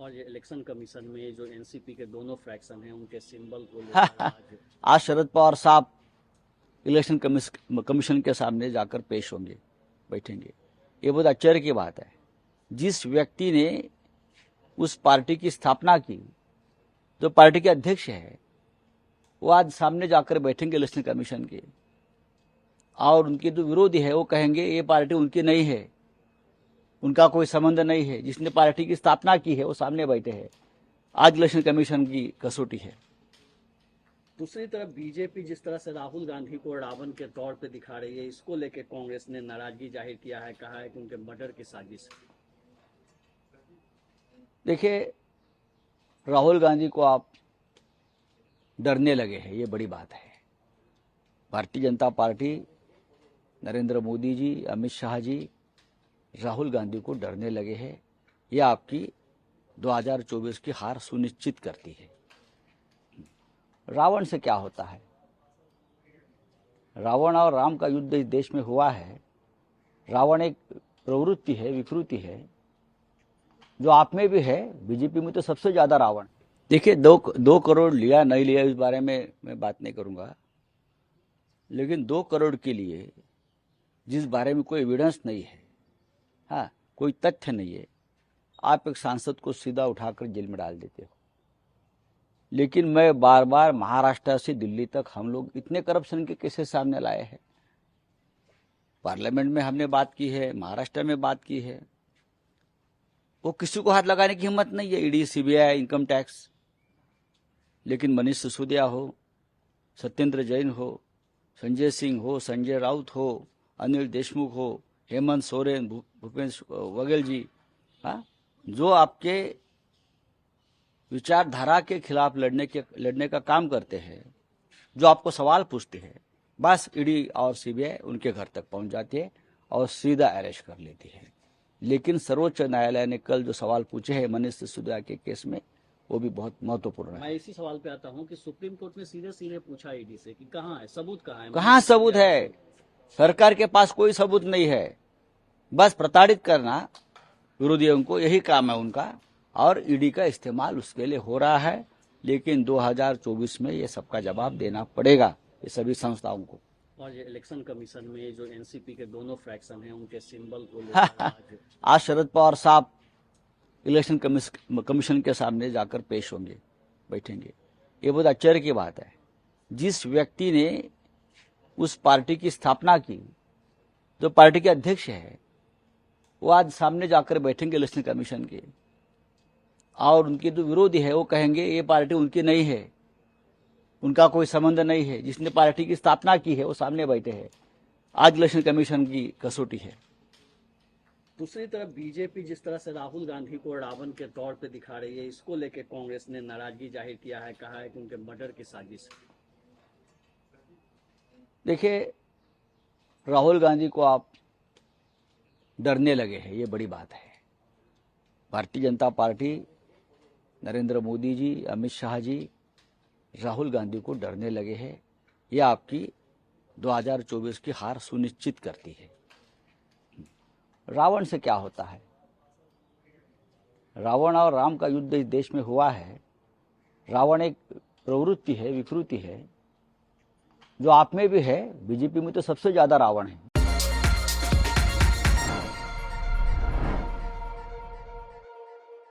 और ये election commission में जो एनसीपी के दोनों फ्रैक्शन हैं उनके सिंबल को लेकर आज आज शरद पवार साहब इलेक्शन कमीशन के सामने जाकर पेश होंगे, बैठेंगे। ये बहुत आश्चर्य की बात है। जिस व्यक्ति ने उस पार्टी की स्थापना की, जो पार्टी के अध्यक्ष है, वो आज सामने जाकर बैठेंगे इलेक्शन कमीशन के, और उनके जो विरोधी है वो कहेंगे ये पार्टी उनकी नहीं है, उनका कोई संबंध नहीं है। जिसने पार्टी की स्थापना की है वो सामने बैठे हैं। आज इलेक्शन कमीशन की कसौटी है। दूसरी तरफ बीजेपी जिस तरह से राहुल गांधी को रावण के तौर पे दिखा रही है, इसको लेकर कांग्रेस ने नाराजगी जाहिर किया है, कहा है कि उनके मर्डर की साजिश है। देखिए, राहुल गांधी को आप डरने लगे हैं, ये बड़ी बात है। भारतीय जनता पार्टी, नरेंद्र मोदी जी, अमित शाह जी राहुल गांधी को डरने लगे हैं। ये आपकी 2024 की हार सुनिश्चित करती है। रावण से क्या होता है? रावण और राम का युद्ध इस देश में हुआ है। रावण एक प्रवृत्ति है, विकृति है, जो आप में भी है। बीजेपी में तो सबसे ज्यादा रावण। देखिए, 2 करोड़ लिया नहीं लिया इस बारे में मैं बात नहीं करूंगा, लेकिन 2 करोड़ के लिए जिस बारे में कोई एविडेंस नहीं है, हाँ, कोई तथ्य नहीं है, आप एक सांसद को सीधा उठाकर जेल में डाल देते हो। लेकिन मैं बार बार महाराष्ट्र से दिल्ली तक हम लोग इतने करप्शन के केसेस सामने लाए हैं। पार्लियामेंट में हमने बात की है, महाराष्ट्र में बात की है। वो किसी को हाथ लगाने की हिम्मत नहीं है, ईडी, सीबीआई, इनकम टैक्स। लेकिन मनीष सिसोदिया हो, सत्येंद्र जैन हो, संजय सिंह हो, संजय राउत हो, अनिल देशमुख हो, हेमंत सोरेन, भूपेश बघेल जी, हाँ, जो आपके विचारधारा के खिलाफ लड़ने का काम करते हैं, जो आपको सवाल पूछते हैं, बस ईडी और सीबीआई उनके घर तक पहुंच जाती है और सीधा अरेस्ट कर लेती है। लेकिन सर्वोच्च न्यायालय ने कल जो सवाल पूछे हैं मनीष सिसोदिया के केस में, वो भी बहुत महत्वपूर्ण है। मैं इसी सवाल पे आता हूं कि सुप्रीम कोर्ट ने सीधे सीधे पूछा ईडी से कि कहां है सबूत, कहां है? कहां सबूत है? सरकार के पास कोई सबूत नहीं है। बस प्रताड़ित करना विरोधियों को, यही काम है उनका, और ईडी का इस्तेमाल उसके लिए हो रहा है। लेकिन 2024 में ये सबका जवाब देना पड़ेगा, ये सभी संस्थाओं को। और ये इलेक्शन कमीशन में जो एनसीपी के दोनों फ्रैक्शन हैं उनके सिंबल को लेकर आज शरद पवार साहब इलेक्शन कमीशन के सामने जाकर पेश होंगे, बैठेंगे। ये बहुत आश्चर्य की बात है। जिस व्यक्ति ने उस पार्टी की स्थापना की, जो पार्टी के अध्यक्ष है, वो आज सामने जाकर बैठेंगे इलेक्शन कमीशन के, और उनके जो विरोधी है वो कहेंगे ये पार्टी उनकी नहीं है, उनका कोई संबंध नहीं है। जिसने पार्टी की स्थापना की है वो सामने बैठे हैं। आज इलेक्शन कमीशन की कसौटी है। दूसरी तरफ बीजेपी जिस तरह से राहुल गांधी को रावण के तौर पे दिखा रही है, इसको लेकर कांग्रेस ने नाराजगी जाहिर किया है, कहा है कि उनके मर्डर की साजिश है। देखिए, राहुल गांधी को आप डरने लगे हैं, ये बड़ी बात है। भारतीय जनता पार्टी, नरेंद्र मोदी जी, अमित शाह जी राहुल गांधी को डरने लगे हैं। ये आपकी 2024 की हार सुनिश्चित करती है। रावण से क्या होता है? रावण और राम का युद्ध इस देश में हुआ है। रावण एक प्रवृत्ति है, विकृति है, जो आप में भी है। बीजेपी में तो सबसे ज्यादा रावण है।